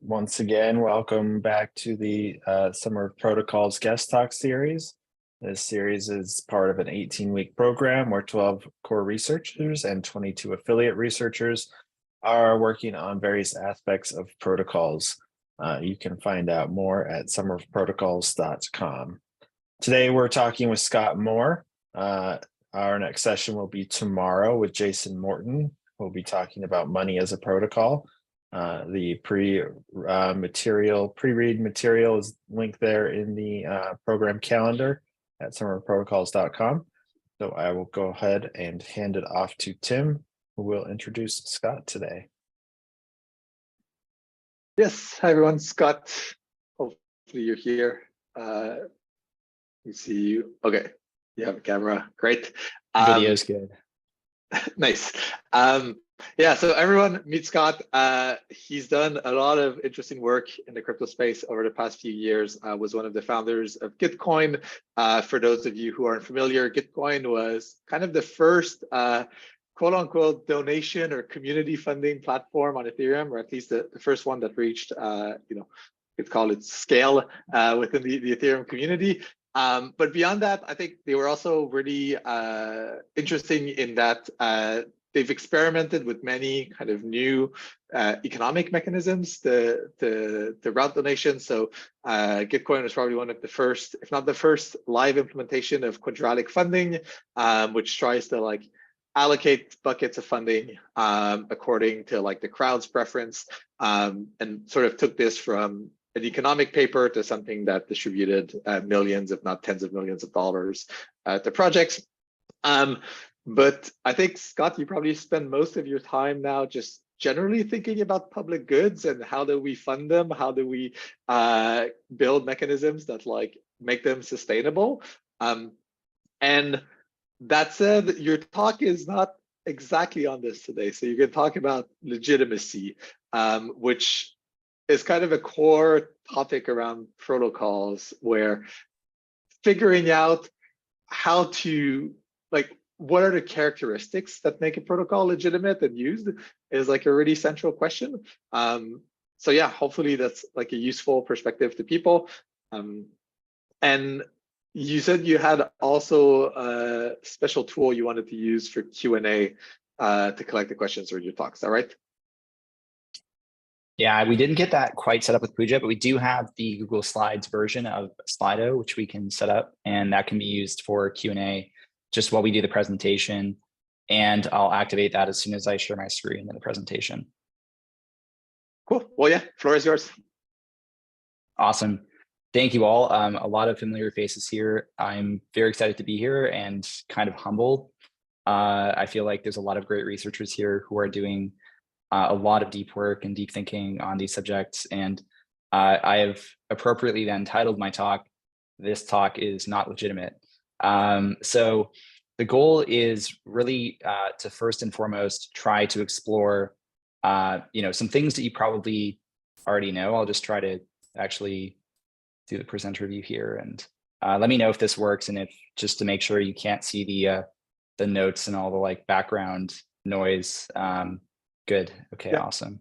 Once again, welcome back to the Summer of Protocols guest talk series. This series is part of an 18-week program where 12 core researchers and 22 affiliate researchers are working on various aspects of protocols. You can find out more at summerofprotocols.com. Today, we're talking with Scott Moore. Our next session will be tomorrow with Jason Morton. We'll be talking about money as a protocol. The pre-read material is linked there in the program calendar at summerprotocols.com. So I will go ahead and hand it off to Tim, who will introduce Scott today. Yes, hi everyone, Scott. Hopefully you're here. We see you. Okay, you have a camera. Great. Video's good. Nice. Yeah, so everyone meet Scott. He's done a lot of interesting work in the crypto space over the past few years. Was one of the founders of Gitcoin. For those of you who aren't familiar, Gitcoin was kind of the first quote unquote donation or community funding platform on Ethereum, or at least the first one that reached, you'd call it scale within the Ethereum community. But beyond that, I think they were also really interesting in that they've experimented with many kind of new economic mechanisms to route donations. So Gitcoin was probably one of the first, if not the first, live implementation of quadratic funding, which tries to allocate buckets of funding according to the crowd's preference, and sort of took this from an economic paper to something that distributed millions, if not tens of millions of dollars to projects. But I think, Scott, you probably spend most of your time now just generally thinking about public goods and how do we fund them? How do we build mechanisms that make them sustainable? And that said, your talk is not exactly on this today. So you're going to talk about legitimacy, which is kind of a core topic around protocols, where figuring out how to, what are the characteristics that make a protocol legitimate and used is a really central question. So yeah, hopefully that's a useful perspective to people. And you said you had also a special tool you wanted to use for Q&A to collect the questions for your talk. Is that right? Yeah, we didn't get that quite set up with Puja, but we do have the Google Slides version of Slido, which we can set up, and that can be used for Q&A just while we do the presentation. And I'll activate that as soon as I share my screen in the presentation. Cool. Well, yeah, floor is yours. Awesome. Thank you all. A lot of familiar faces here. I'm very excited to be here and kind of humbled. I feel like there's a lot of great researchers here who are doing a lot of deep work and deep thinking on these subjects. And I have appropriately then titled my talk, "This Talk is Not Legitimate." So the goal is really to first and foremost try to explore some things that you probably already know. I'll just try to actually do the presenter view here, and let me know if this works, and if just to make sure you can't see the notes and all the background noise. Good. Okay, yeah. Awesome.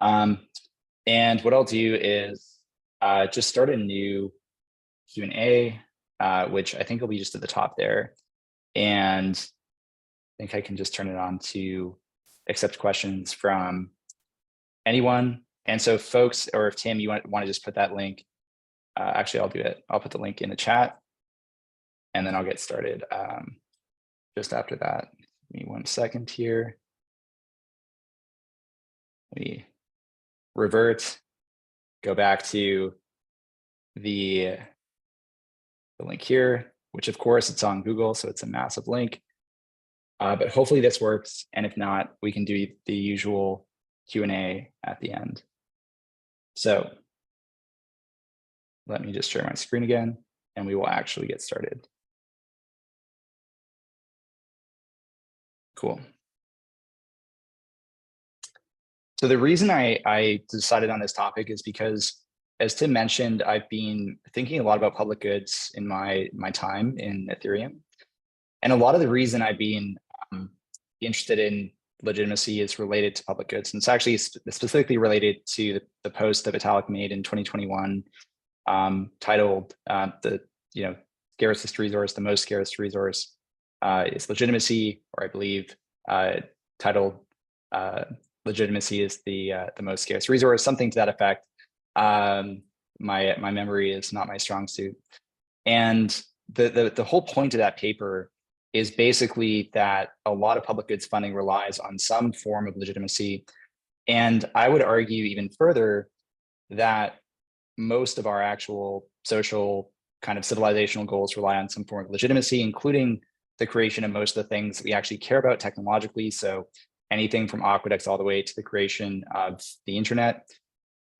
And what I'll do is just start a new Q&A, which I think will be just at the top there. And I think I can just turn it on to accept questions from anyone. And so folks, or if Tim, you want to just put that link, actually I'll do it. I'll put the link in the chat and then I'll get started just after that. Give me 1 second here. We revert, go back to the link here, which of course it's on Google, so it's a massive link. But hopefully this works, and if not, we can do the usual Q&A at the end. So let me just share my screen again, and we will actually get started. Cool. So the reason I decided on this topic is because, as Tim mentioned, I've been thinking a lot about public goods in my time in Ethereum. And a lot of the reason I've been interested in legitimacy is related to public goods. And it's actually specifically related to the post that Vitalik made in 2021, titled the scarcest resource, the most scarce resource is legitimacy, or I believe titled legitimacy is the most scarce resource, something to that effect. My memory is not my strong suit. And the whole point of that paper is basically that a lot of public goods funding relies on some form of legitimacy. And I would argue even further that most of our actual social kind of civilizational goals rely on some form of legitimacy, including the creation of most of the things that we actually care about technologically. So anything from aqueducts all the way to the creation of the internet.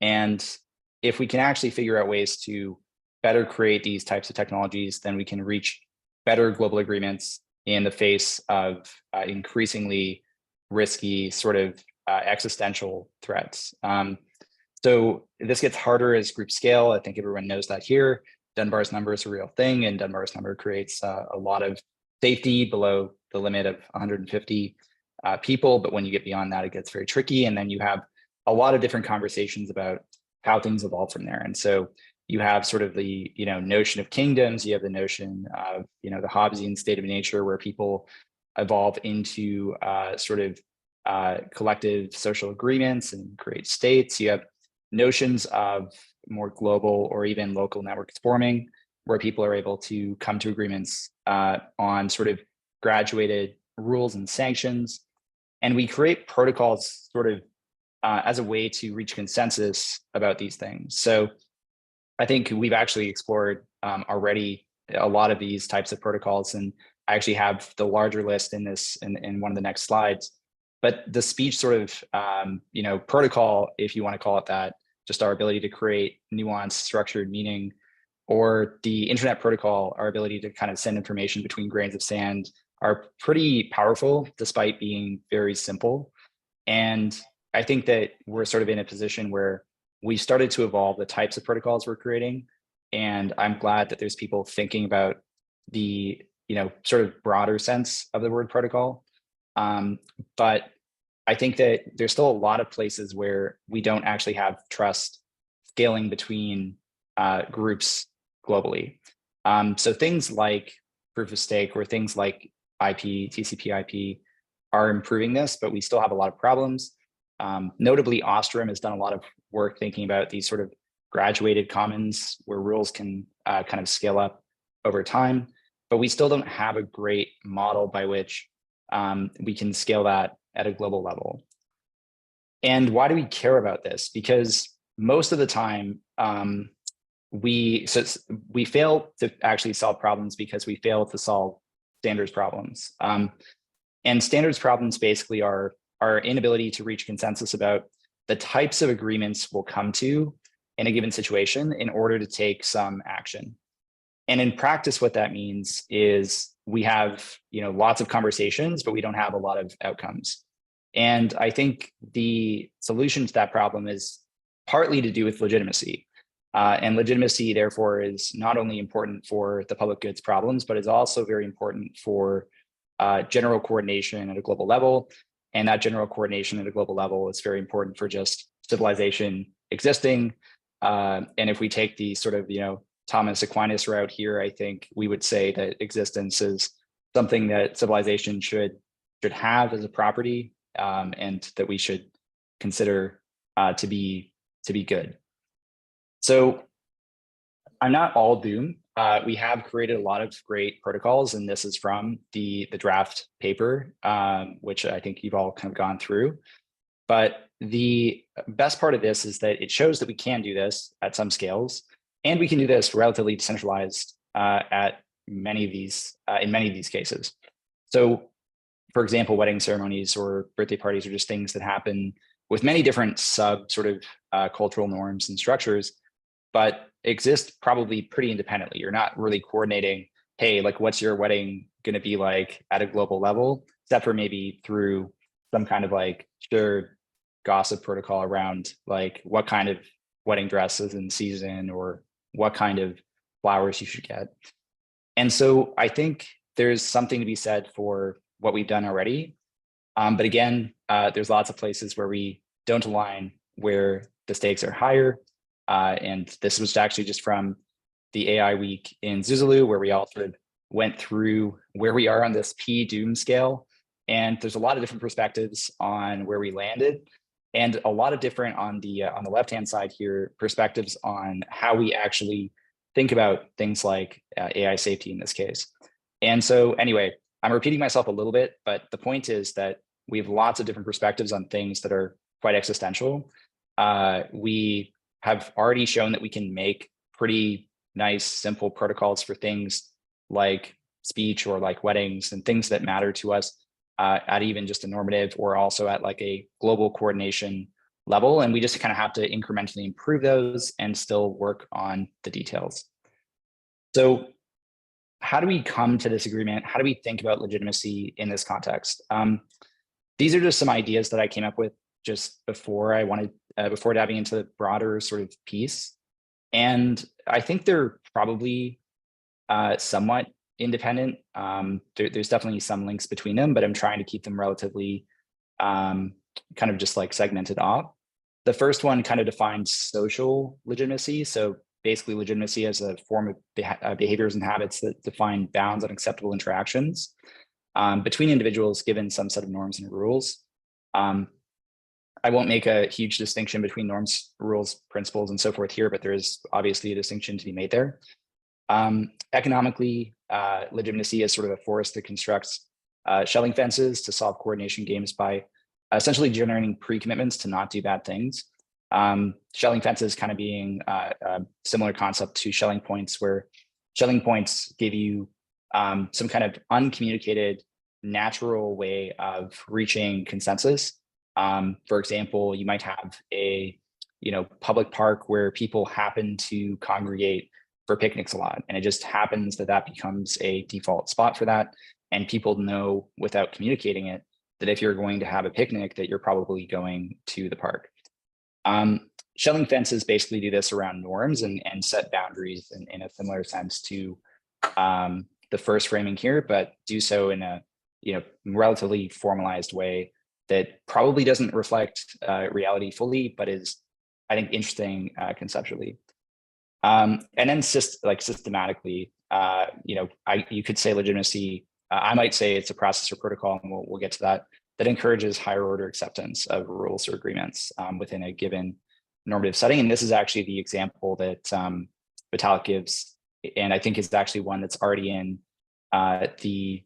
And if we can actually figure out ways to better create these types of technologies, then we can reach better global agreements in the face of increasingly risky sort of existential threats. So this gets harder as groups scale. I think everyone knows that here. Dunbar's number is a real thing, and Dunbar's number creates a lot of safety below the limit of 150 people. But when you get beyond that, it gets very tricky. And then you have a lot of different conversations about how things evolve from there. And so you have sort of the notion of kingdoms. You have the notion of the Hobbesian state of nature, where people evolve into sort of collective social agreements and create states. You have notions of more global or even local networks forming, where people are able to come to agreements on sort of graduated rules and sanctions. And we create protocols sort of as a way to reach consensus about these things. So I think we've actually explored already a lot of these types of protocols, and I actually have the larger list in one of the next slides. But the speech sort of protocol, if you want to call it that, just our ability to create nuanced, structured meaning, or the internet protocol, our ability to kind of send information between grains of sand, are pretty powerful despite being very simple. And I think that we're sort of in a position where we started to evolve the types of protocols we're creating. And I'm glad that there's people thinking about the sort of broader sense of the word protocol. But I think that there's still a lot of places where we don't actually have trust scaling between groups globally. So things like proof of stake or things like TCP/IP are improving this, but we still have a lot of problems. Notably, Ostrom has done a lot of work thinking about these sort of graduated commons where rules can kind of scale up over time, but we still don't have a great model by which we can scale that at a global level. And why do we care about this? Because most of the time, we fail to actually solve problems because we fail to solve standards problems. And standards problems basically are our inability to reach consensus about the types of agreements we'll come to in a given situation in order to take some action. And in practice, what that means is we have lots of conversations, but we don't have a lot of outcomes. And I think the solution to that problem is partly to do with legitimacy. And legitimacy, therefore, is not only important for the public goods problems, but is also very important for general coordination at a global level. And that general coordination at a global level is very important for just civilization existing. And if we take the sort of, Thomas Aquinas route here, I think we would say that existence is something that civilization should have as a property, and that we should consider to be good. So I'm not all doom. We have created a lot of great protocols, and this is from the draft paper, which I think you've all kind of gone through. But the best part of this is that it shows that we can do this at some scales, and we can do this relatively decentralized at many of these in many of these cases. So, for example, wedding ceremonies or birthday parties are just things that happen with many different sub sort of cultural norms and structures, but exist probably pretty independently. You're not really coordinating, hey, like what's your wedding going to be like at a global level, except for maybe through some kind of like shared gossip protocol around like what kind of wedding dress is in season or what kind of flowers you should get. And so I think there's something to be said for what we've done already. But again, there's lots of places where we don't align, where the stakes are higher. And this was actually just from the AI week in Zuzulu, where we all sort of went through where we are on this P doom scale. And there's a lot of different perspectives on where we landed, and a lot of different on the left-hand side here, perspectives on how we actually think about things like AI safety in this case. And so anyway, I'm repeating myself a little bit, but the point is that we have lots of different perspectives on things that are quite existential. We have already shown that we can make pretty nice, simple protocols for things like speech or like weddings and things that matter to us at even just a normative or also at like a global coordination level. And we just kind of have to incrementally improve those and still work on the details. So how do we come to this agreement? How do we think about legitimacy in this context? These are just some ideas that I came up with just before before diving into the broader sort of piece. And I think they're probably somewhat independent. There's definitely some links between them, but I'm trying to keep them relatively kind of just like segmented off. The first one kind of defines social legitimacy. So basically legitimacy as a form of behaviors and habits that define bounds on acceptable interactions between individuals given some set of norms and rules. I won't make a huge distinction between norms, rules, principles, and so forth here, but there is obviously a distinction to be made there. Economically, legitimacy is sort of a force that constructs shelling fences to solve coordination games by essentially generating pre-commitments to not do bad things. Shelling fences kind of being a similar concept to shelling points, where shelling points give you some kind of uncommunicated natural way of reaching consensus. For example, you might have a public park where people happen to congregate for picnics a lot, and it just happens that that becomes a default spot for that, and people know without communicating it that if you're going to have a picnic that you're probably going to the park. Shelling fences basically do this around norms and set boundaries in a similar sense to the first framing here, but do so in a relatively formalized way that probably doesn't reflect reality fully, but is, I think, interesting conceptually. And then systematically, you could say legitimacy. I might say it's a process or protocol, and we'll get to that encourages higher order acceptance of rules or agreements within a given normative setting. And this is actually the example that Vitalik gives, and I think is actually one that's already in the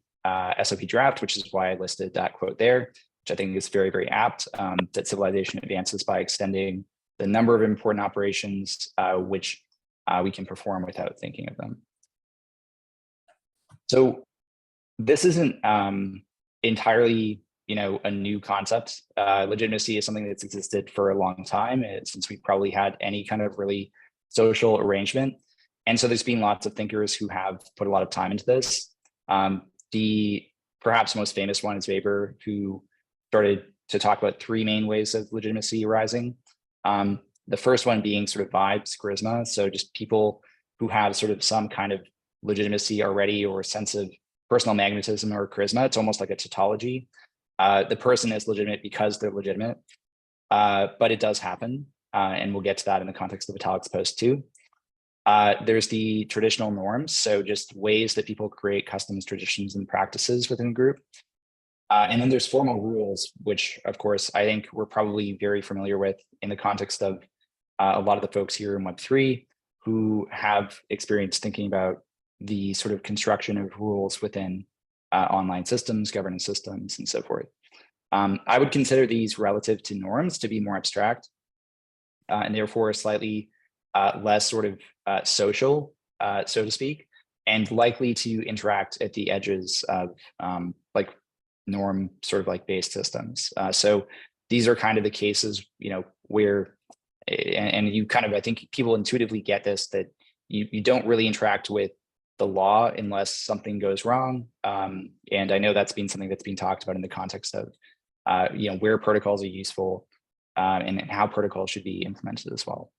SOP draft, which is why I listed that quote there, which I think is very, very apt, that civilization advances by extending the number of important operations which we can perform without thinking of them. So this isn't entirely a new concept. Legitimacy is something that's existed for a long time, since we probably had any kind of really social arrangement. And so there's been lots of thinkers who have put a lot of time into this. The perhaps most famous one is Weber, who started to talk about three main ways of legitimacy arising. The first one being sort of vibes, charisma. So just people who have sort of some kind of legitimacy already, or a sense of personal magnetism or charisma. It's almost like a tautology. The person is legitimate because they're legitimate, but it does happen. And we'll get to that in the context of Vitalik's post too. There's the traditional norms. So just ways that people create customs, traditions, and practices within a group. And then there's formal rules, which of course, I think we're probably very familiar with in the context of a lot of the folks here in Web3 who have experience thinking about the sort of construction of rules within online systems, governance systems, and so forth. I would consider these relative to norms to be more abstract and therefore slightly less sort of social, so to speak, and likely to interact at the edges of like norm sort of like based systems. So these are kind of the cases, where, and you kind of, I think people intuitively get this, that you don't really interact with the law unless something goes wrong. And I know that's been something that's been talked about in the context of, where protocols are useful and how protocols should be implemented as well.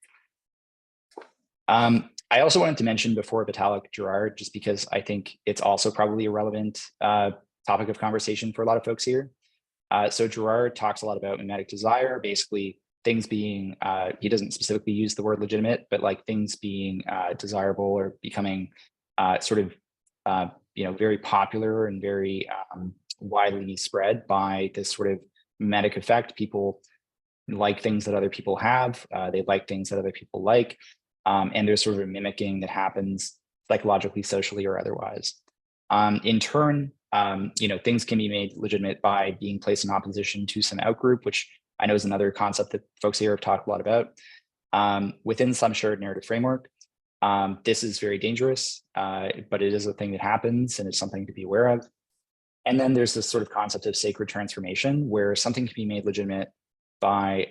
I also wanted to mention before Vitalik Gerard, just because I think it's also probably a relevant topic of conversation for a lot of folks here. So Girard talks a lot about mimetic desire, basically things being, he doesn't specifically use the word legitimate, but like things being desirable or becoming sort of, very popular and very widely spread by this sort of mimetic effect. People like things that other people have, they like things that other people like, and there's sort of a mimicking that happens psychologically, socially, or otherwise. In turn, things can be made legitimate by being placed in opposition to some outgroup, which I know is another concept that folks here have talked a lot about. Within some shared narrative framework, this is very dangerous, but it is a thing that happens and it's something to be aware of. And then there's this sort of concept of sacred transformation, where something can be made legitimate by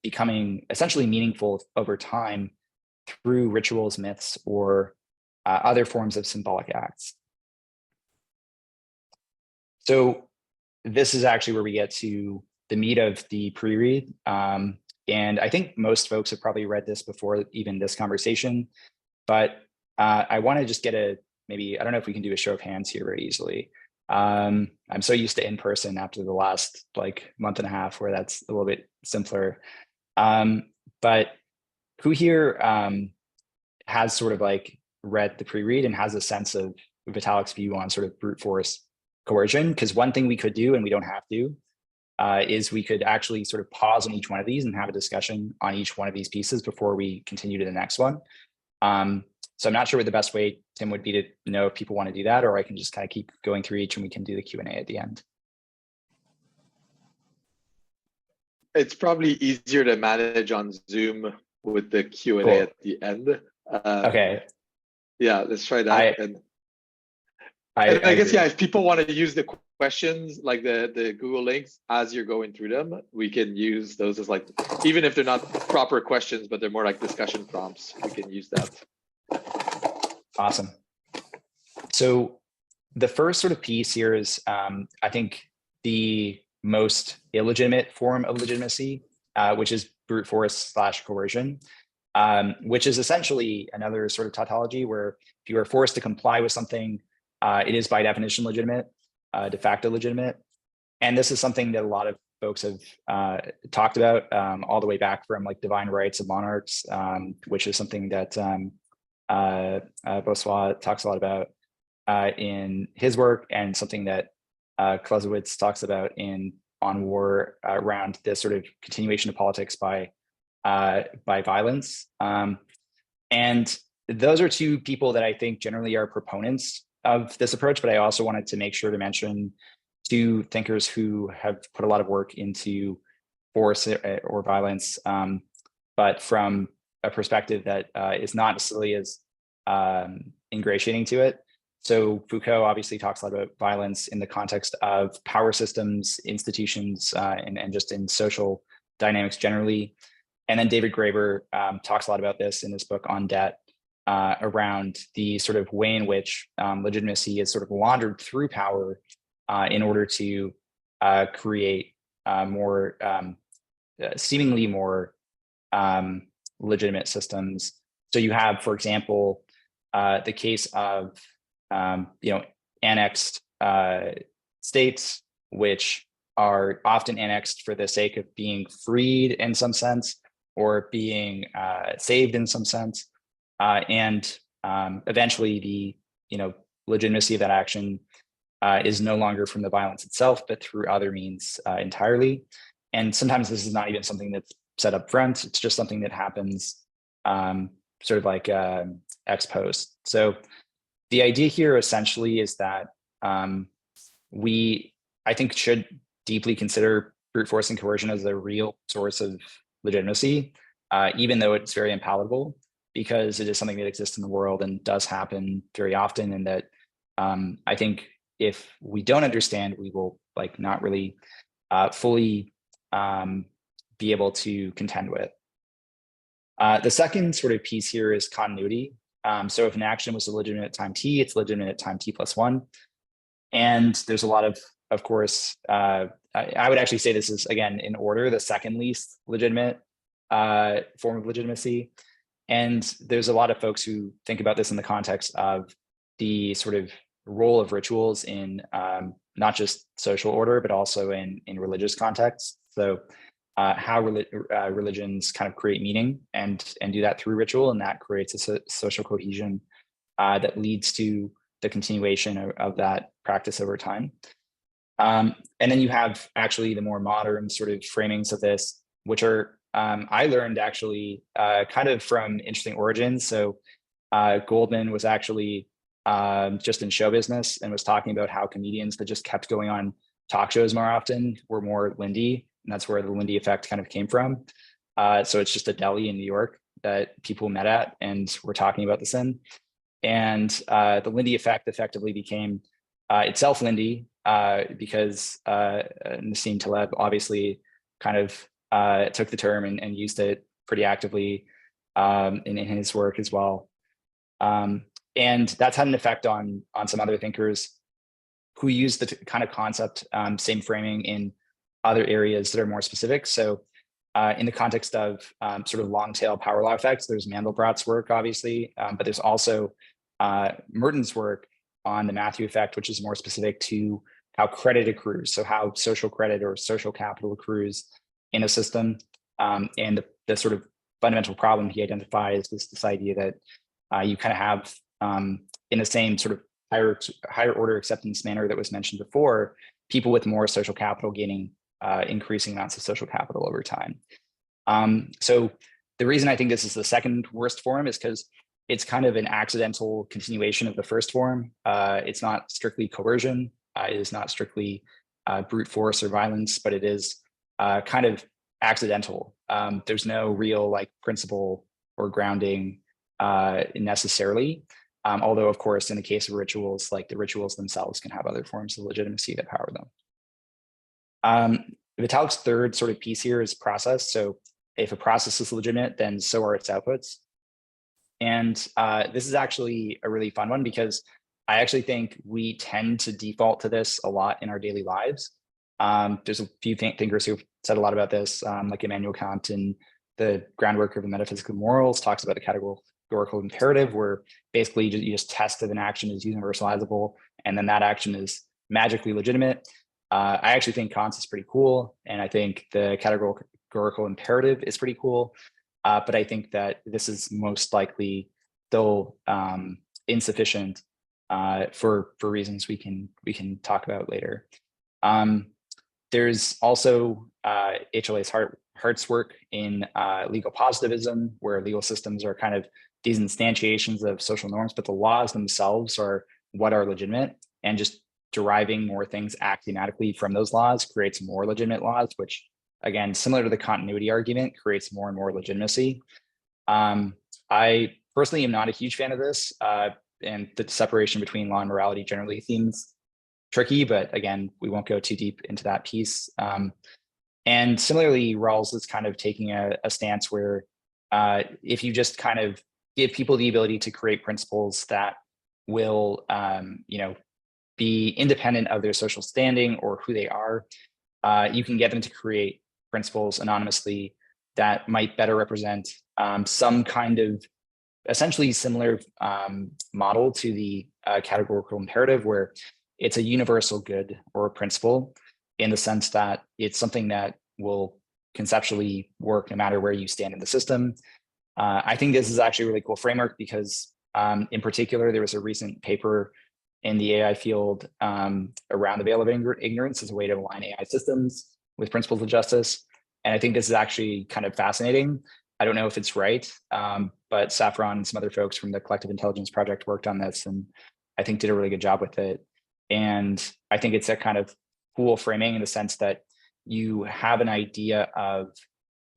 becoming essentially meaningful over time through rituals, myths, or other forms of symbolic acts. So this is actually where we get to the meat of the pre-read. And I think most folks have probably read this before even this conversation, but I want to just get I don't know if we can do a show of hands here very easily. I'm so used to in-person after the last month and a half where that's a little bit simpler. But who here has sort of read the pre-read and has a sense of Vitalik's view on sort of brute force coercion? Because one thing we could do, and we don't have to, is we could actually sort of pause on each one of these and have a discussion on each one of these pieces before we continue to the next one. So I'm not sure what the best way, Tim, would be to know if people want to do that, or I can just kind of keep going through each and we can do the Q&A at the end. It's probably easier to manage on Zoom with the Q&A Cool. at the end. Okay. Yeah, let's try that. I guess, yeah, if people want to use the questions, like the Google links, as you're going through them, we can use those as even if they're not proper questions, but they're more like discussion prompts, we can use that. Awesome. So the first sort of piece here is, I think, the most illegitimate form of legitimacy, which is brute force / coercion, which is essentially another sort of tautology where if you are forced to comply with something, it is by definition legitimate, de facto legitimate. And this is something that a lot of folks have talked about all the way back from divine rights of monarchs, which is something that Bossuet talks a lot about in his work, and something that Clausewitz talks about on war around this sort of continuation of politics by violence. And those are two people that I think generally are proponents of this approach, but I also wanted to make sure to mention two thinkers who have put a lot of work into force or violence, but from a perspective that is not necessarily as ingratiating to it. So Foucault obviously talks a lot about violence in the context of power systems, institutions, and just in social dynamics generally. And then David Graeber talks a lot about this in his book on debt, around the sort of way in which legitimacy is sort of wandered through power in order to create more seemingly more legitimate systems. So you have, for example, the case of annexed states, which are often annexed for the sake of being freed in some sense or being saved in some sense. And eventually the legitimacy of that action is no longer from the violence itself, but through other means entirely. And sometimes this is not even something that's set up front. It's just something that happens sort of ex post. So the idea here essentially is that we, I think, should deeply consider brute force and coercion as a real source of legitimacy, even though it's very unpalatable, because it is something that exists in the world and does happen very often. And that I think if we don't understand, we will not really fully be able to contend with. The second sort of piece here is continuity. So if an action was a legitimate at time t, it's legitimate at time t+1. And there's a lot of course, I would actually say this is, again, in order, the second least legitimate form of legitimacy. And there's a lot of folks who think about this in the context of the sort of role of rituals in not just social order, but also in religious contexts. So how religions kind of create meaning and do that through ritual, and that creates a social cohesion that leads to the continuation of that practice over time. And then you have actually the more modern sort of framings of this, which are I learned actually kind of from interesting origins. So Goldman was actually just in show business and was talking about how comedians that just kept going on talk shows more often were more Lindy, and that's where the Lindy effect kind of came from. So it's just a deli in New York that people met at and were talking about this in. And the Lindy effect effectively became itself Lindy because Nassim Taleb obviously kind of took the term and used it pretty actively in his work as well. And that's had an effect on some other thinkers who use the kind of concept, same framing in other areas that are more specific. So in the context of sort of long tail power law effects, there's Mandelbrot's work, obviously, but there's also Merton's work on the Matthew effect, which is more specific to how credit accrues. So how social credit or social capital accrues in a system. And the sort of fundamental problem he identifies is this idea that you kind of have in the same sort of higher order acceptance manner that was mentioned before, people with more social capital gaining increasing amounts of social capital over time. So the reason I think this is the second worst form is because it's kind of an accidental continuation of the first form. It's not strictly coercion. It is not strictly brute force or violence, but it is kind of accidental. There's no real like principle or grounding necessarily. Although, of course, in the case of rituals, like the rituals themselves can have other forms of legitimacy that power them. Vitalik's third sort of piece here is process. So if a process is legitimate, then so are its outputs. And this is actually a really fun one because I actually think we tend to default to this a lot in our daily lives. There's a few thinkers who've said a lot about this, like Immanuel Kant in the groundwork of the metaphysical morals talks about the categorical imperative, where basically you just test if an action is universalizable, and then that action is magically legitimate. I actually think Kant's is pretty cool, and I think the categorical imperative is pretty cool. But I think that this is most likely still insufficient for reasons we can talk about later. There's also H.L.A. Hart's work in legal positivism, where legal systems are kind of these instantiations of social norms, but the laws themselves are what are legitimate, and just deriving more things axiomatically from those laws creates more legitimate laws, which again, similar to the continuity argument, creates more and more legitimacy. I personally am not a huge fan of this, and the separation between law and morality generally seems tricky, but again, we won't go too deep into that piece. And similarly, Rawls is kind of taking a stance where if you just kind of give people the ability to create principles that will, be independent of their social standing or who they are, you can get them to create principles anonymously that might better represent some kind of essentially similar model to the categorical imperative, where it's a universal good or a principle in the sense that it's something that will conceptually work no matter where you stand in the system. I think this is actually a really cool framework because in particular, there was a recent paper in the AI field around the veil of ignorance as a way to align AI systems with principles of justice. And I think this is actually kind of fascinating. I don't know if it's right, but Saffron and some other folks from the Collective Intelligence Project worked on this and I think did a really good job with it. And I think it's a kind of cool framing in the sense that you have an idea of,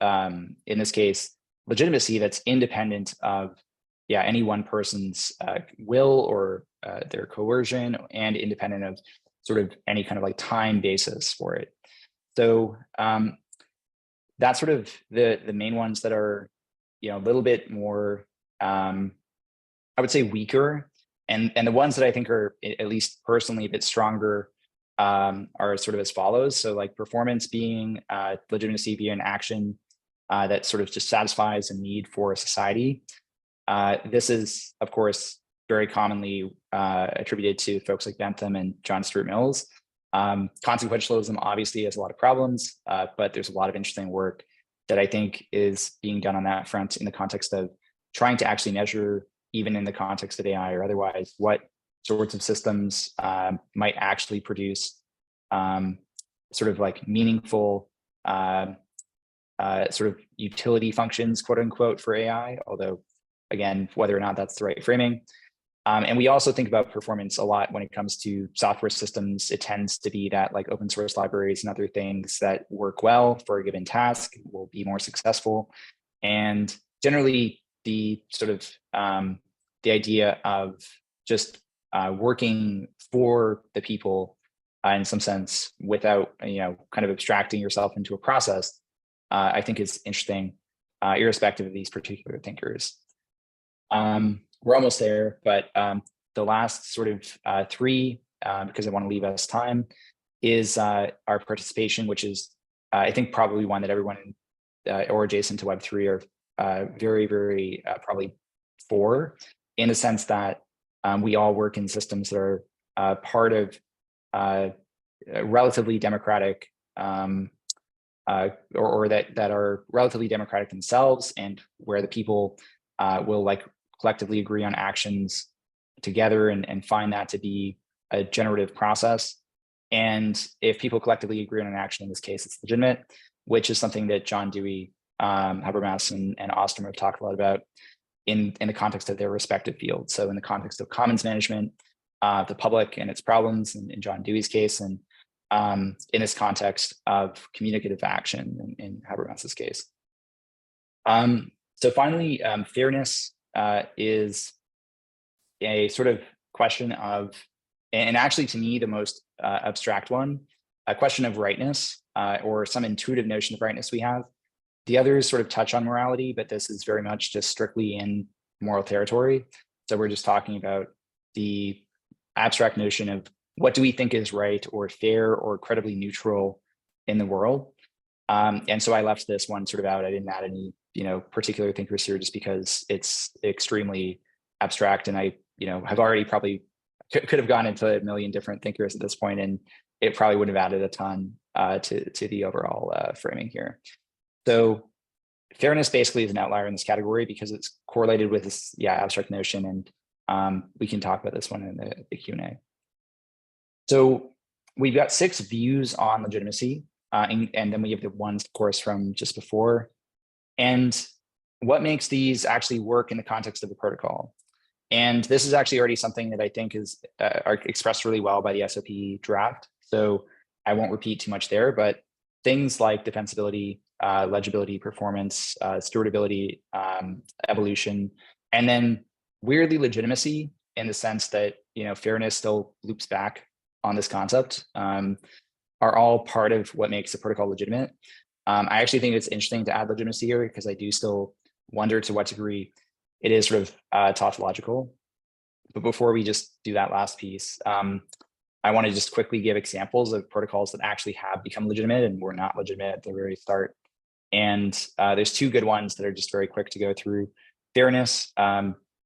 in this case, legitimacy that's independent of any one person's will or their coercion, and independent of sort of any kind of like time basis for it. So that's sort of the main ones that are, a little bit more, I would say weaker. And the ones that I think are, at least personally, a bit stronger are sort of as follows. So like performance being legitimacy via an action that sort of just satisfies a need for a society. This is, of course, very commonly attributed to folks like Bentham and John Stuart Mills. Consequentialism obviously has a lot of problems, but there's a lot of interesting work that I think is being done on that front in the context of trying to actually measure, even in the context of AI or otherwise, what sorts of systems might actually produce sort of like meaningful sort of utility functions, quote unquote, for AI, although again, whether or not that's the right framing. And we also think about performance a lot when it comes to software systems. It tends to be that like open source libraries and other things that work well for a given task will be more successful. And generally the sort of the idea of just working for the people in some sense without, kind of abstracting yourself into a process, I think is interesting, irrespective of these particular thinkers. We're almost there, but the last sort of three, because I want to leave us time, is our participation, which is, I think, probably one that everyone or adjacent to Web3 are very, very probably for, in the sense that we all work in systems that are part of relatively democratic, or that are relatively democratic themselves, and where the people will like collectively agree on actions together and find that to be a generative process. And if people collectively agree on an action, in this case, it's legitimate, which is something that John Dewey, Habermas, and Ostrom have talked a lot about in the context of their respective fields. So in the context of commons management, the public and its problems in John Dewey's case, and in this context of communicative action in Habermas's case. So finally, fairness is a sort of question of, and actually to me, the most abstract one, a question of rightness, or some intuitive notion of rightness we have. The others sort of touch on morality, but this is very much just strictly in moral territory. So we're just talking about the abstract notion of what do we think is right or fair or credibly neutral in the world. And so I left this one sort of out. I didn't add any, particular thinkers here just because it's extremely abstract, and I, have already probably could have gone into a million different thinkers at this point, and it probably would have added a ton to the overall framing here. So fairness basically is an outlier in this category because it's correlated with this, abstract notion, and we can talk about this one in the Q&A. So we've got 6 views on legitimacy, and then we have the ones, of course, from just before. And what makes these actually work in the context of a protocol? And this is actually already something that I think is expressed really well by the SOP draft. So I won't repeat too much there, but things like defensibility, legibility, performance, stewardability, evolution, and then weirdly legitimacy, in the sense that, fairness still loops back on this concept, are all part of what makes a protocol legitimate. I actually think it's interesting to add legitimacy here because I do still wonder to what degree it is sort of tautological. But before we just do that last piece, I want to just quickly give examples of protocols that actually have become legitimate and were not legitimate at the very start. And there's 2 good ones that are just very quick to go through. Fairness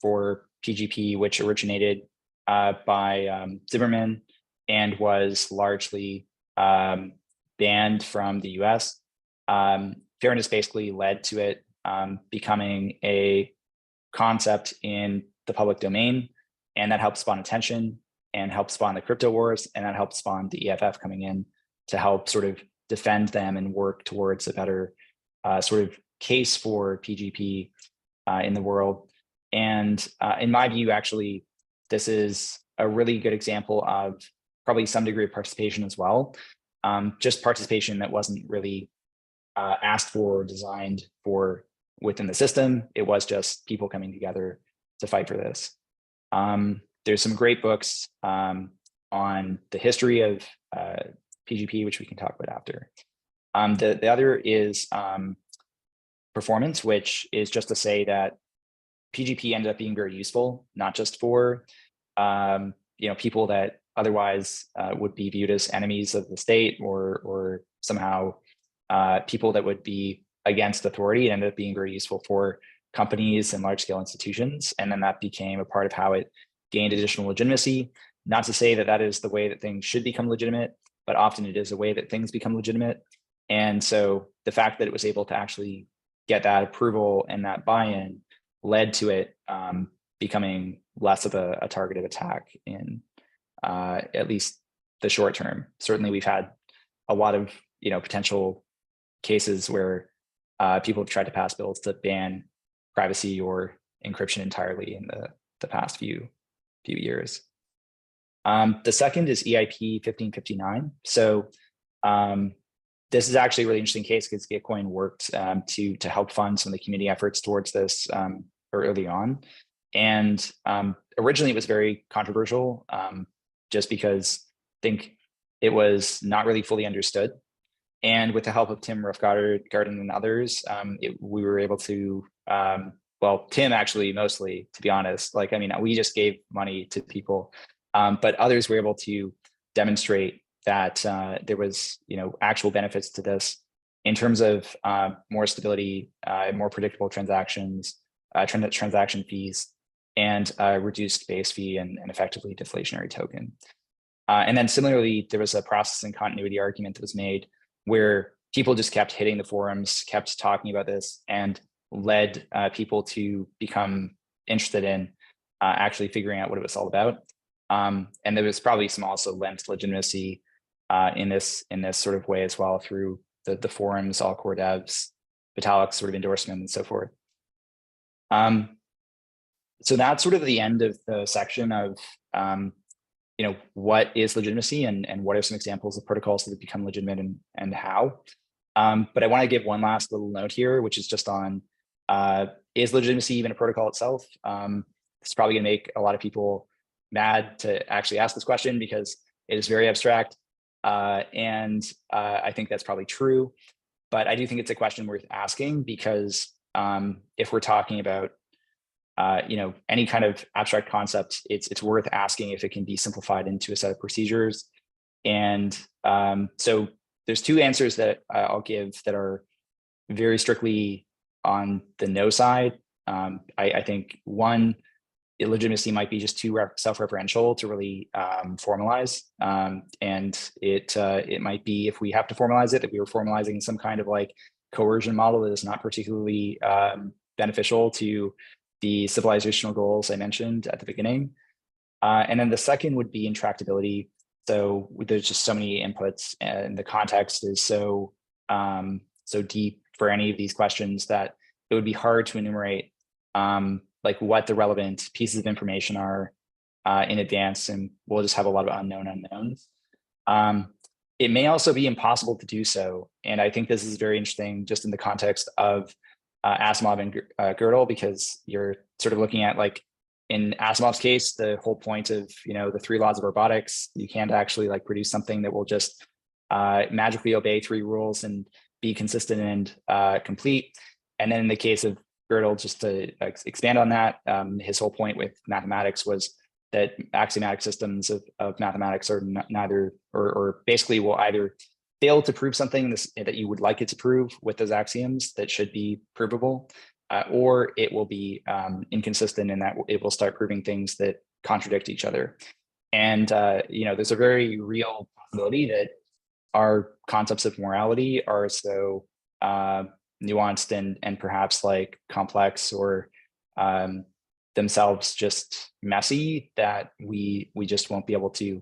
for PGP, which originated by Zimmerman and was largely banned from the US. Fairness basically led to it becoming a concept in the public domain, and that helped spawn attention and helped spawn the crypto wars, and that helped spawn the EFF coming in to help sort of defend them and work towards a better sort of case for PGP in the world. And in my view, actually, this is a really good example of probably some degree of participation as well. Just participation that wasn't really asked for or designed for within the system. It was just people coming together to fight for this. There's some great books on the history of PGP, which we can talk about after. The other is performance, which is just to say that PGP ended up being very useful, not just for people that otherwise would be viewed as enemies of the state or somehow people that would be against authority. It ended up being very useful for companies and large-scale institutions, and then that became a part of how it gained additional legitimacy. Not to say that that is the way that things should become legitimate, but often it is a way that things become legitimate. And so the fact that it was able to actually get that approval and that buy-in led to it becoming less of a targeted attack in at least the short term. Certainly, we've had a lot of potential cases where people have tried to pass bills to ban privacy or encryption entirely in the past few years. The second is EIP 1559. So this is actually a really interesting case because Gitcoin worked to help fund some of the community efforts towards this early on. And originally it was very controversial just because I think it was not really fully understood. And with the help of Tim Roughgarden and others, we were able to, well, Tim actually mostly, to be honest, we just gave money to people, but others were able to demonstrate that there was, actual benefits to this in terms of more stability, more predictable transactions, transaction fees, and reduced base fee and effectively deflationary token. And then similarly, there was a process and continuity argument that was made where people just kept hitting the forums, kept talking about this, and led people to become interested in actually figuring out what it was all about. And there was probably some also lent legitimacy in this sort of way as well through the forums, all core devs, Vitalik's sort of endorsement and so forth. So that's sort of the end of the section of what is legitimacy and what are some examples of protocols that have become legitimate and how. But I want to give one last little note here, which is just on is legitimacy even a protocol itself? It's probably going to make a lot of people mad to actually ask this question because it is very abstract. And I think that's probably true. But I do think it's a question worth asking because if we're talking about any kind of abstract concept, it's worth asking if it can be simplified into a set of procedures. And so there's two answers that I'll give that are very strictly on the no side. I think one, illegitimacy might be just too self-referential to really formalize. And it might be, if we have to formalize it, that we were formalizing some kind of like coercion model that is not particularly beneficial to the civilizational goals I mentioned at the beginning. And then the second would be intractability. So there's just so many inputs and the context is so deep for any of these questions that it would be hard to enumerate like what the relevant pieces of information are in advance, and we'll just have a lot of unknown unknowns. It may also be impossible to do so. And I think this is very interesting just in the context of Asimov and Gödel, because you're sort of looking at, like, in Asimov's case, the whole point of, the 3 laws of robotics, you can't actually like produce something that will just magically obey 3 rules and be consistent and complete. And then in the case of Gödel, just to expand on that, his whole point with mathematics was that axiomatic systems of mathematics are neither, or basically will either fail to prove something that you would like it to prove with those axioms that should be provable, or it will be inconsistent in that it will start proving things that contradict each other. And there's a very real possibility that our concepts of morality are so nuanced and perhaps like complex or themselves just messy that we just won't be able to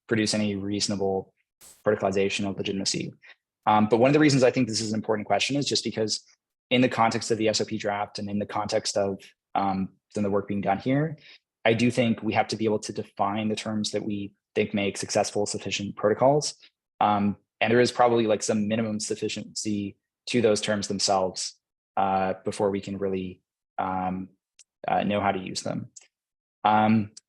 produce any reasonable protocolization of legitimacy. But one of the reasons I think this is an important question is just because in the context of the SOP draft and in the context of some of the work being done here, I do think we have to be able to define the terms that we think make successful, sufficient protocols. And there is probably like some minimum sufficiency to those terms themselves before we can really know how to use them.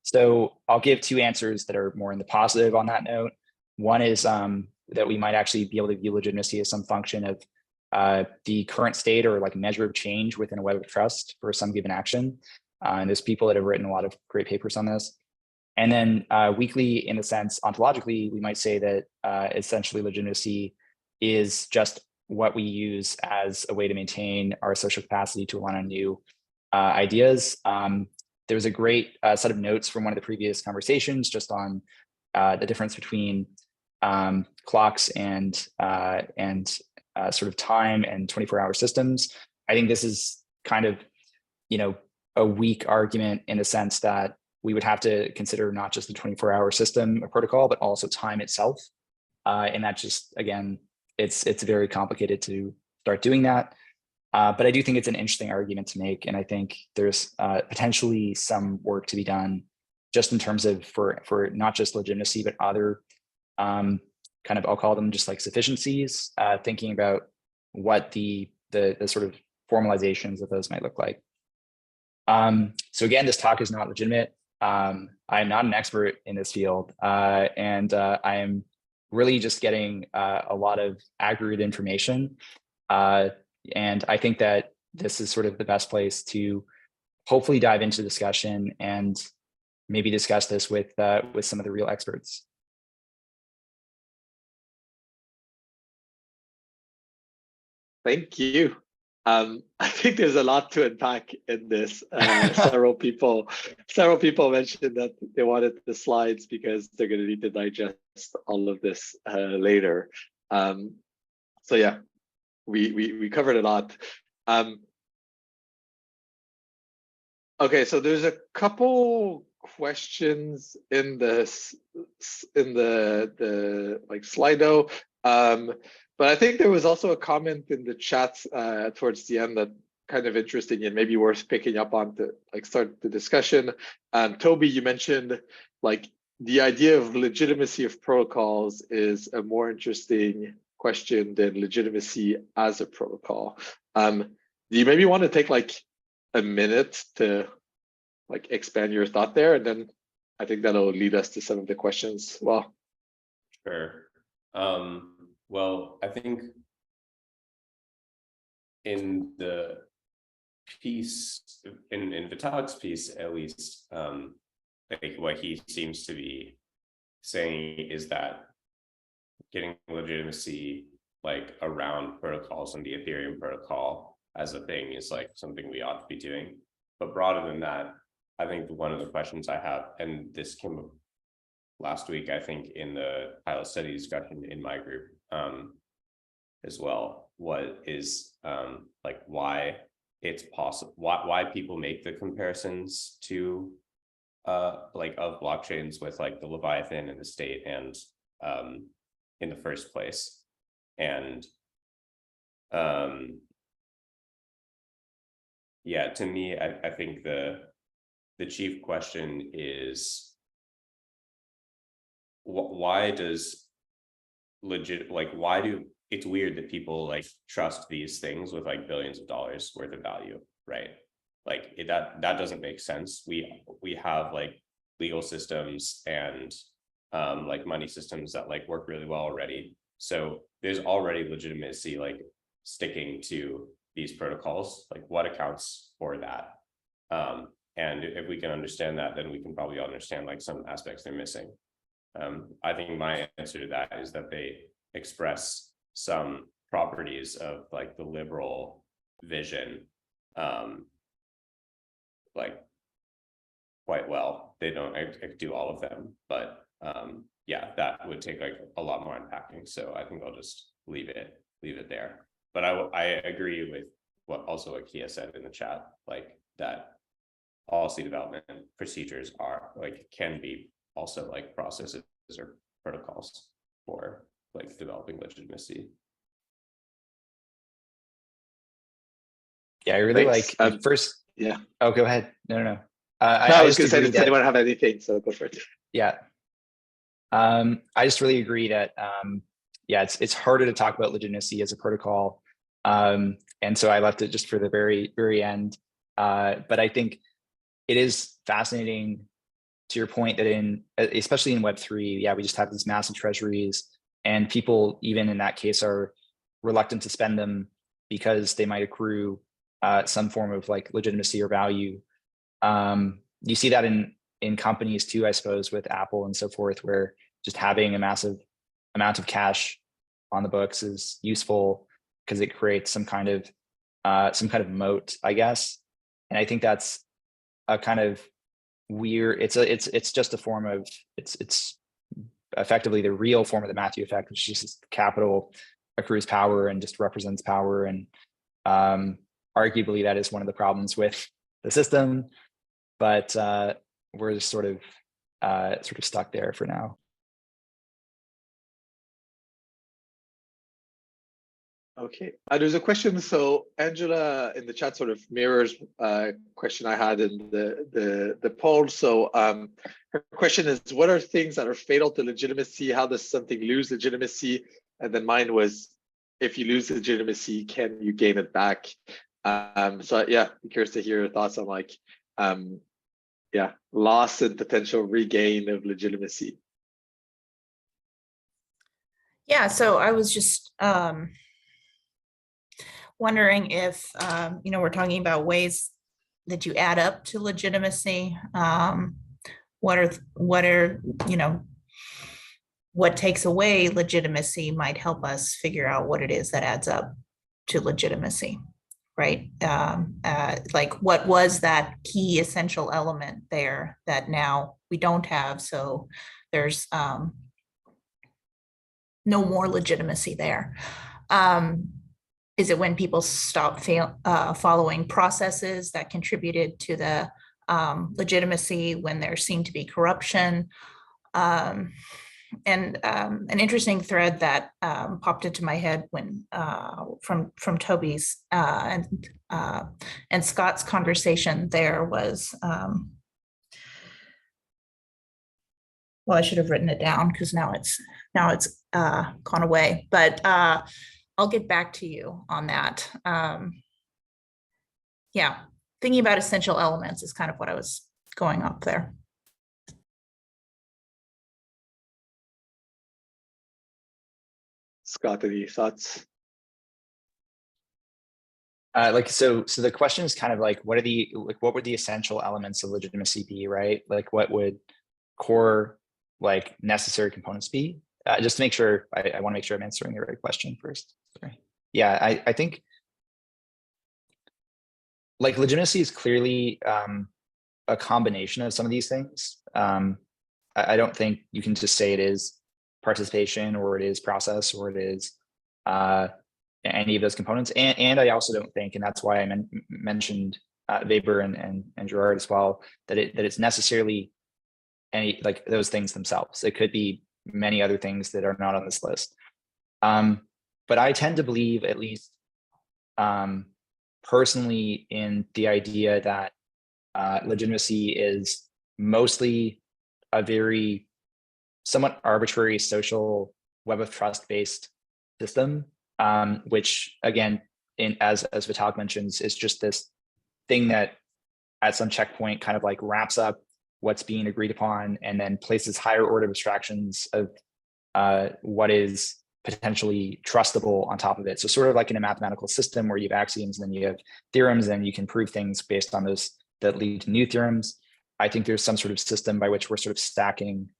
So I'll give 2 answers that are more in the positive on that note. One is that we might actually be able to view legitimacy as some function of the current state or like measure of change within a web of trust for some given action. And there's people that have written a lot of great papers on this. And then weakly, in the sense, ontologically, we might say that essentially legitimacy is just what we use as a way to maintain our social capacity to align on new ideas. There was a great set of notes from one of the previous conversations just on the difference between clocks and sort of time and 24-hour systems. I think this is kind of, a weak argument in the sense that we would have to consider not just the 24-hour system protocol, but also time itself. And that just, again, it's very complicated to start doing that. But I do think it's an interesting argument to make. And I think there's potentially some work to be done just in terms of for not just legitimacy, but other kind of, I'll call them just like sufficiencies, thinking about what the sort of formalizations of those might look like. So again, this talk is not legitimate. I'm not an expert in this field, and I am really just getting a lot of aggregate information. And I think that this is sort of the best place to hopefully dive into the discussion and maybe discuss this with some of the real experts. Thank you. I think there's a lot to unpack in this. Several people mentioned that they wanted the slides because they're going to need to digest all of this later. So yeah, we covered a lot. Okay, so there's a couple questions in this the like Slido. But I think there was also a comment in the chat towards the end that kind of interesting and maybe worth picking up on to like start the discussion. Toby, you mentioned like the idea of legitimacy of protocols is a more interesting question than legitimacy as a protocol. Do you maybe want to take like a minute to like expand your thought there, and then I think that'll lead us to some of the questions. Well, sure. Well, I think in the piece, in Vitalik's piece, at least, like what he seems to be saying is that getting legitimacy like around protocols and the Ethereum protocol as a thing is like something we ought to be doing. But broader than that, I think one of the questions I have, and this came up last week, I think in the pilot study discussion in my group as well, what is like why it's possible, why people make the comparisons to like of blockchains with like the Leviathan and the state and in the first place. And yeah, to me, I think the chief question is why does why do it's weird that people like trust these things with like billions of dollars worth of value, right? Like that doesn't make sense. We have like legal systems and like money systems that like work really well already. So there's already legitimacy like sticking to these protocols. Like what accounts for that? And if we can understand that, then we can probably understand like some aspects they're missing. I think my answer to that is that they express some properties of like the liberal vision like quite well. They don't do all of them, but yeah, that would take like a lot more unpacking. So I think I'll just leave it there. But I agree with what Kia said in the chat, like that policy development procedures are like can be also like processes or protocols for like developing legitimacy. Yeah, I really thanks. like first. Yeah. Oh, go ahead. No. I was going to say, does anyone have anything? So go for it. Yeah. I just really agree that yeah, it's harder to talk about legitimacy as a protocol. And so I left it just for the very end. But I think it is fascinating to your point that especially in Web3, yeah, we just have these massive treasuries and people even in that case are reluctant to spend them because they might accrue some form of like legitimacy or value. You see that in companies too, I suppose, with Apple and so forth, where just having a massive amount of cash on the books is useful because it creates some kind of moat, I guess. And I think that's a kind of weird. It's just a form of it's effectively the real form of the Matthew effect, which is just capital accrues power and just represents power. And arguably that is one of the problems with the system, but we're just sort of stuck there for now. Okay, there's a question. So Angela in the chat sort of mirrors a question I had in the poll. So her question is, what are things that are fatal to legitimacy? How does something lose legitimacy? And then mine was, if you lose legitimacy, can you gain it back? So yeah, I'm curious to hear your thoughts on like, yeah, loss and potential regain of legitimacy. Yeah, so I was just wondering if, we're talking about ways that you add up to legitimacy. What takes away legitimacy might help us figure out what it is that adds up to legitimacy, right? Like what was that key essential element there that now we don't have, so there's no more legitimacy there. Is it when people stop following processes that contributed to the legitimacy, when there seemed to be corruption? And an interesting thread that popped into my head when from Toby's and Scott's conversation there was, well, I should have written it down because now it's gone away, but I'll get back to you on that. Yeah, thinking about essential elements is kind of what I was going up there. Scott, any thoughts? So the question is kind of like, what would the essential elements of legitimacy be, right? Like what would core like necessary components be? Just to make sure, I want to make sure I'm answering the right question first. Sorry. Yeah, I think like legitimacy is clearly a combination of some of these things. I don't think you can just say it is participation or it is process or it is any of those components. And I also don't think, and that's why I mentioned Weber and Gerard as well, that it's necessarily any like those things themselves. It could be many other things that are not on this list. But I tend to believe, at least personally, in the idea that legitimacy is mostly a very somewhat arbitrary social web of trust based system, which again, as Vitalik mentions, is just this thing that at some checkpoint kind of like wraps up what's being agreed upon and then places higher order abstractions of what is potentially trustable on top of it. So sort of like in a mathematical system where you have axioms and then you have theorems and you can prove things based on those that lead to new theorems. I think there's some sort of system by which we're sort of stacking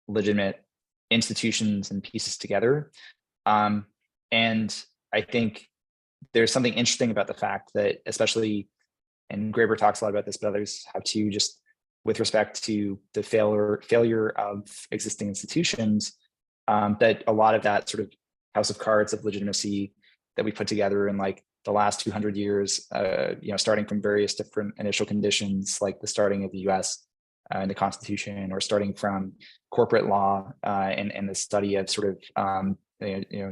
legitimate institutions and pieces together. And I think there's something interesting about the fact that, especially, and Graeber talks a lot about this, but others have too, just with respect to the failure of existing institutions, that a lot of that sort of house of cards of legitimacy that we put together in like the last 200 years, starting from various different initial conditions, like the starting of the US and the Constitution, or starting from corporate law and the study of sort of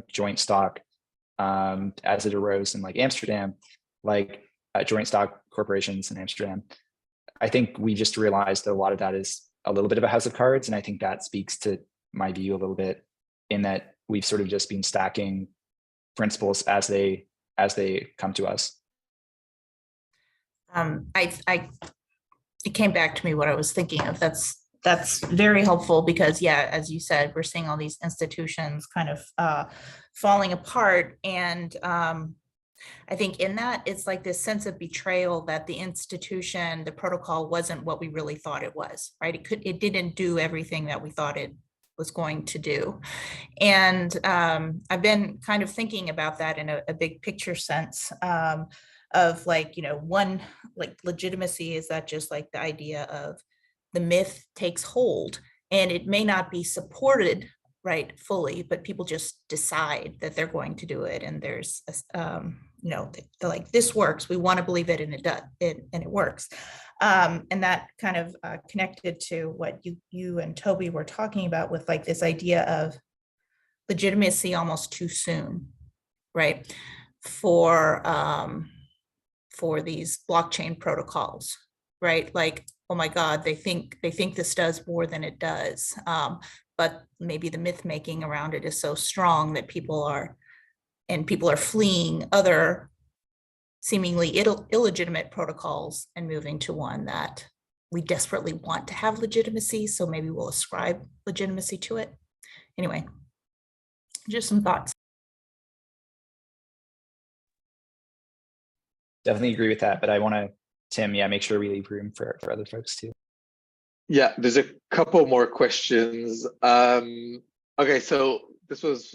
joint stock as it arose in like Amsterdam, like joint stock corporations in Amsterdam. I think we just realized that a lot of that is a little bit of a house of cards, and I think that speaks to my view a little bit, in that we've sort of just been stacking principles as they come to us. It came back to me what I was thinking of. That's very helpful because, yeah, as you said, we're seeing all these institutions kind of falling apart, and I think in that it's like this sense of betrayal that the institution, the protocol, wasn't what we really thought it was, right? It didn't do everything that we thought it was going to do. And I've been kind of thinking about that in a big picture sense of like, one, like legitimacy is that just like the idea of the myth takes hold, and it may not be supported right, fully, but people just decide that they're going to do it. And there's, you know, they're like, this works, we want to believe it, and it does, and it works. And that kind of connected to what you and Toby were talking about with like this idea of legitimacy almost too soon, right? For these blockchain protocols, right? Like, oh my God, they think this does more than it does. But maybe the myth making around it is so strong that people are fleeing other seemingly illegitimate protocols and moving to one that we desperately want to have legitimacy. So maybe we'll ascribe legitimacy to it. Anyway, just some thoughts. Definitely agree with that, but I want to, Tim, yeah, make sure we leave room for other folks too. Yeah, there's a couple more questions. Okay, so this was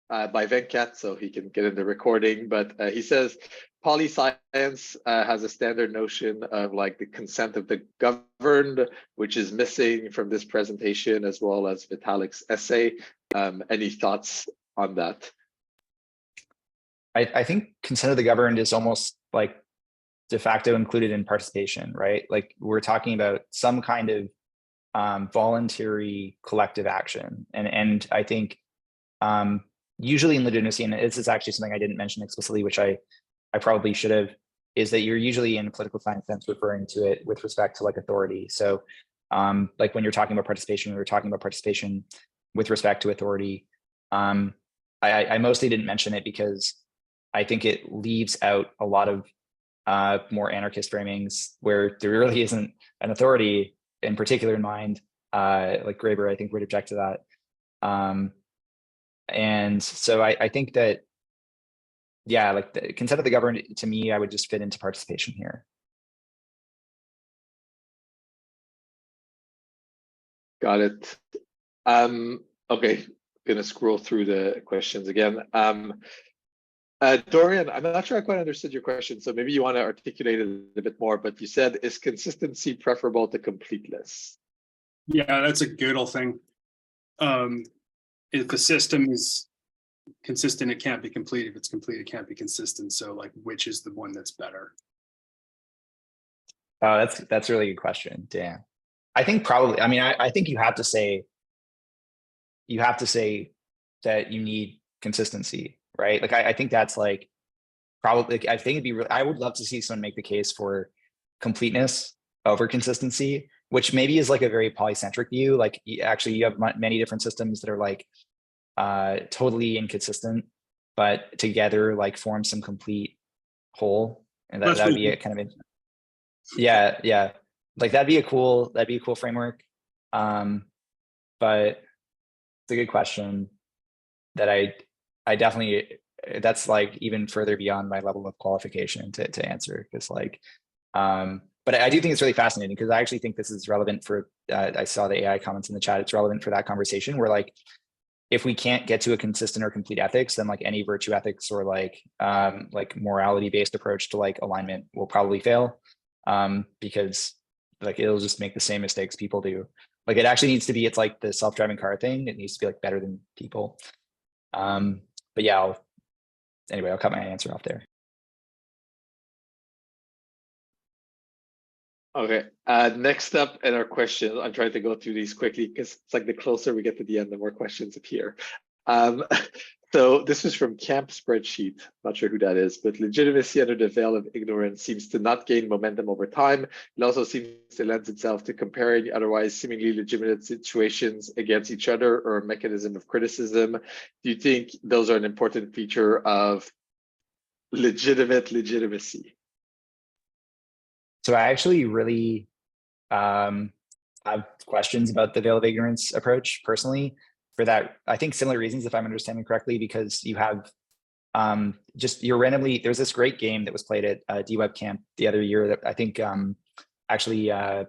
by Venkat, so he can get in the recording, but he says polyscience has a standard notion of like the consent of the governed, which is missing from this presentation, as well as Vitalik's essay. Any thoughts on that? I think consent of the governed is almost like de facto included in participation, right? Like we're talking about some kind of voluntary collective action. And I think usually in legitimacy, and this is actually something I didn't mention explicitly, which I probably should have, is that you're usually in political science sense referring to it with respect to like authority. So like when you're talking about participation, we were talking about participation with respect to authority. I mostly didn't mention it because I think it leaves out a lot of more anarchist framings where there really isn't an authority in particular in mind. Like Graeber, I think, would object to that. And so I think that, yeah, like the consent of the governed, to me, I would just fit into participation here. Got it. Okay, gonna scroll through the questions again. Dorian, I'm not sure I quite understood your question, so maybe you want to articulate it a bit more, but you said, is consistency preferable to completeness? Yeah, that's a Gödel thing. If the system is consistent, it can't be complete. If it's complete, it can't be consistent. So like, which is the one that's better? Oh, that's a really good question. Damn. I think probably, I mean, I think you have to say that you need consistency, right? Like I think that's like probably, I think it'd be I would love to see someone make the case for completeness over consistency, which maybe is like a very polycentric view. Like actually you have many different systems that are like totally inconsistent, but together like form some complete whole. And that would be a kind of, yeah. Like that'd be a cool framework. But it's a good question that I definitely, that's like even further beyond my level of qualification to answer, because like, but I do think it's really fascinating because I actually think this is relevant for, I saw the AI comments in the chat, it's relevant for that conversation where like, if we can't get to a consistent or complete ethics, then like any virtue ethics or like morality based approach to like alignment will probably fail, because like it'll just make the same mistakes people do. Like it actually needs to be, it's like the self-driving car thing. It needs to be like better than people. But yeah, I'll cut my answer off there. Okay, next up in our questions, I'm trying to go through these quickly because it's like the closer we get to the end, the more questions appear. So this is from Camp Spreadsheet, not sure who that is, but legitimacy under the veil of ignorance seems to not gain momentum over time. It also seems to lend itself to comparing otherwise seemingly legitimate situations against each other or a mechanism of criticism. Do you think those are an important feature of legitimate legitimacy? So I actually really have questions about the veil of ignorance approach personally. For that, I think similar reasons, if I'm understanding correctly, because you have you're randomly, there's this great game that was played at DWeb Camp the other year that I think actually some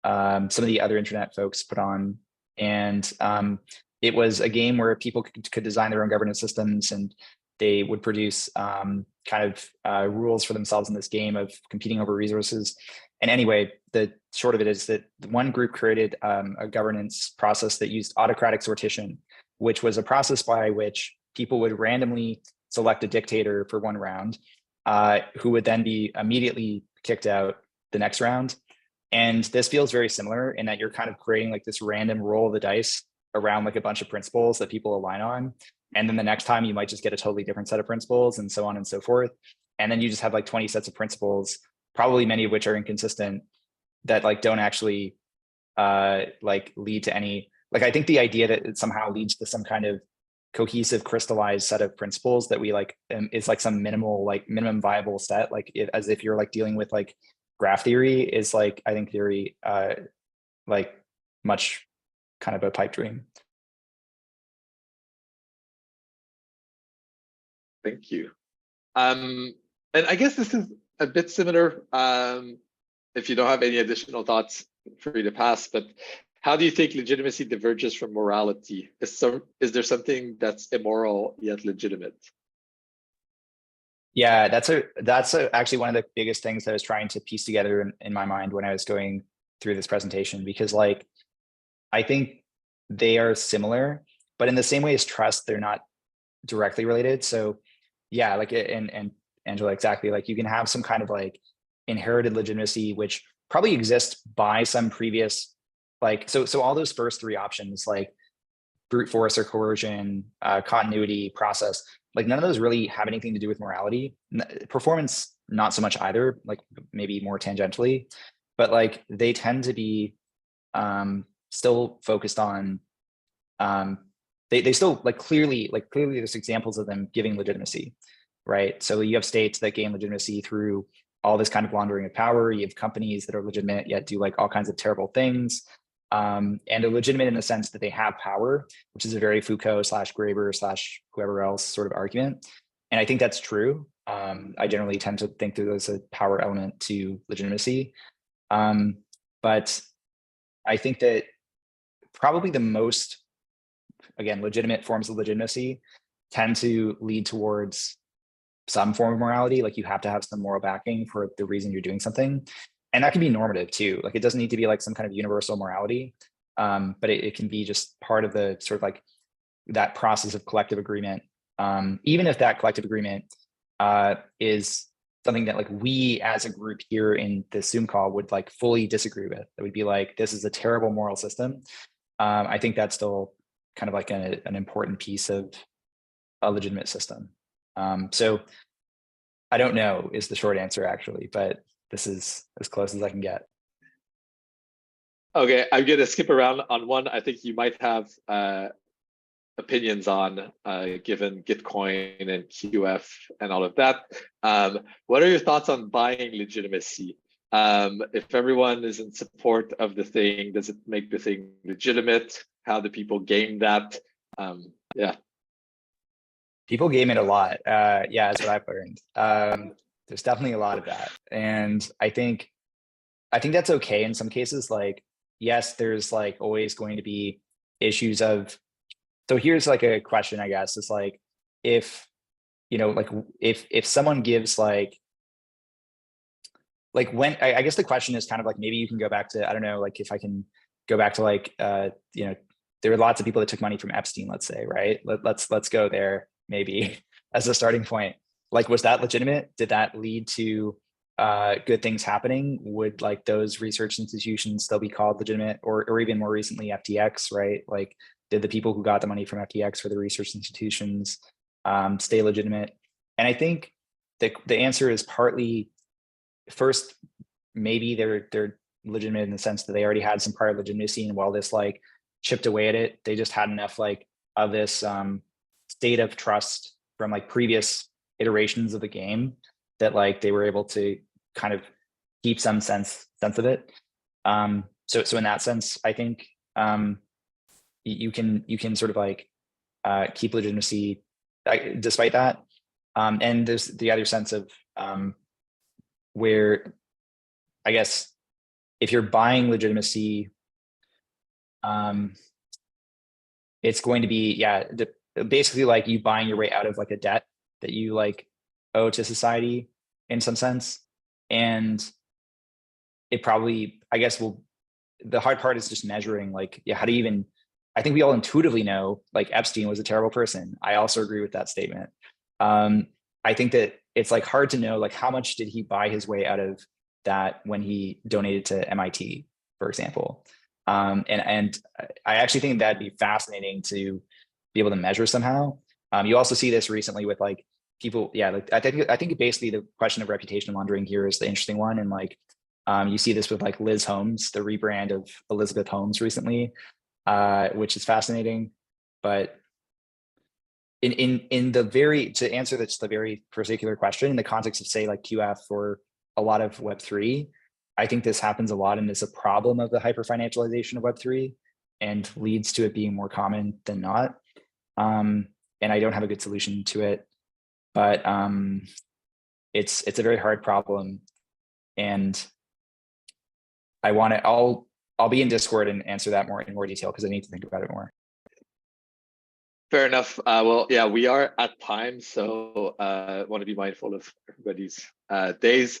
of the other internet folks put on, and it was a game where people could design their own governance systems, and they would produce rules for themselves in this game of competing over resources. And anyway, the short of it is that one group created a governance process that used autocratic sortition, which was a process by which people would randomly select a dictator for one round, who would then be immediately kicked out the next round. And this feels very similar in that you're kind of creating like this random roll of the dice around like a bunch of principles that people align on. And then the next time you might just get a totally different set of principles, and so on and so forth. And then you just have like 20 sets of principles, probably many of which are inconsistent, that like don't actually like lead to any, like, I think the idea that it somehow leads to some kind of cohesive crystallized set of principles that we like is like some minimum viable set, like as if you're like dealing with like graph theory, is like, I think theory like much kind of a pipe dream. Thank you. And I guess this is a bit similar. If you don't have any additional thoughts, free to pass, but how do you think legitimacy diverges from morality? Is there something that's immoral yet legitimate? Yeah, that's actually one of the biggest things that I was trying to piece together in my mind when I was going through this presentation, because like, I think they are similar, but in the same way as trust, they're not directly related. So yeah, like, and Angela, exactly, like you can have some kind of like inherited legitimacy, which probably exists by some previous, like, so all those first three options, like brute force or coercion, continuity, process, like none of those really have anything to do with morality. Performance, not so much either, like maybe more tangentially, but like they tend to be still focused on, they still like clearly there's examples of them giving legitimacy, right? So you have states that gain legitimacy through all this kind of laundering of power. You have companies that are legitimate yet do like all kinds of terrible things, and are legitimate in the sense that they have power, which is a very Foucault / Graeber / whoever else sort of argument. And I think that's true. I generally tend to think that there's a power element to legitimacy. But I think that probably the most, again, legitimate forms of legitimacy tend to lead towards some form of morality. Like you have to have some moral backing for the reason you're doing something. And that can be normative too. Like it doesn't need to be like some kind of universal morality, but it can be just part of the sort of like that process of collective agreement. Even if that collective agreement is something that like we as a group here in this Zoom call would like fully disagree with, that would be like, this is a terrible moral system. I think that's still kind of like an important piece of a legitimate system. So I don't know is the short answer actually, but this is as close as I can get. Okay, I'm gonna skip around on one I think you might have opinions on, given Gitcoin and QF and all of that. What are your thoughts on buying legitimacy? If everyone is in support of the thing, does it make the thing legitimate? How do people game that? Yeah. People game it a lot. Yeah, that's what I've learned. There's definitely a lot of that. And I think that's okay in some cases. Like, yes, there's like always going to be issues of, so here's like a question, I guess, is like, if, you know, like if someone gives like when, I guess the question is kind of like, maybe you can go back to, I don't know, like if I can go back to like, you know, there were lots of people that took money from Epstein, let's say, right? Let's go there maybe as a starting point. Like, was that legitimate? Did that lead to good things happening? Would like those research institutions still be called legitimate? Or even more recently, FTX, right? Like, did the people who got the money from FTX for the research institutions stay legitimate? And I think the answer is partly, first, maybe they're legitimate in the sense that they already had some prior legitimacy, and while this like chipped away at it, they just had enough like of this state of trust from like previous iterations of the game that like they were able to kind of keep some sense of it. So in that sense, I think you can sort of like keep legitimacy despite that. And there's the other sense of where, I guess, if you're buying legitimacy, it's going to be, yeah, basically like you buying your way out of like a debt that you like owe to society in some sense. And it probably, I guess, the hard part is just measuring, like, yeah, how do you even, I think we all intuitively know, like, Epstein was a terrible person. I also agree with that statement. I think that it's like hard to know, like, how much did he buy his way out of that when he donated to MIT, for example. And I actually think that'd be fascinating to be able to measure somehow. You also see this recently with like people, yeah, like I think basically the question of reputation laundering here is the interesting one. And like you see this with like Liz Holmes, the rebrand of Elizabeth Holmes recently, which is fascinating. But in the very, to answer this, the very particular question in the context of say like QF or a lot of Web3, I think this happens a lot and is a problem of the hyper-financialization of Web3 and leads to it being more common than not. And I don't have a good solution to it, but it's a very hard problem. And I want to, I'll be in Discord and answer that in more detail because I need to think about it more. Fair enough. Well, yeah, we are at time, so want to be mindful of everybody's days.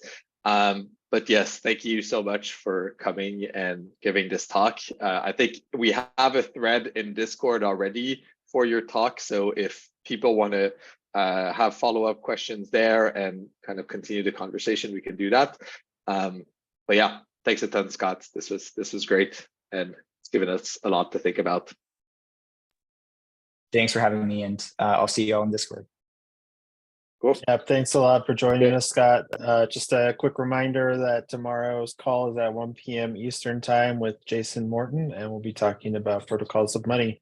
But yes, thank you so much for coming and giving this talk. I think we have a thread in Discord already for your talk. So if people want to have follow-up questions there and kind of continue the conversation, we can do that. But yeah, thanks a ton, Scott. This was great, and it's given us a lot to think about. Thanks for having me, and I'll see you all in Discord. Cool. Yeah, thanks a lot for joining us, Scott. Just a quick reminder that tomorrow's call is at 1 p.m. Eastern time with Jason Morton, and we'll be talking about protocols of money.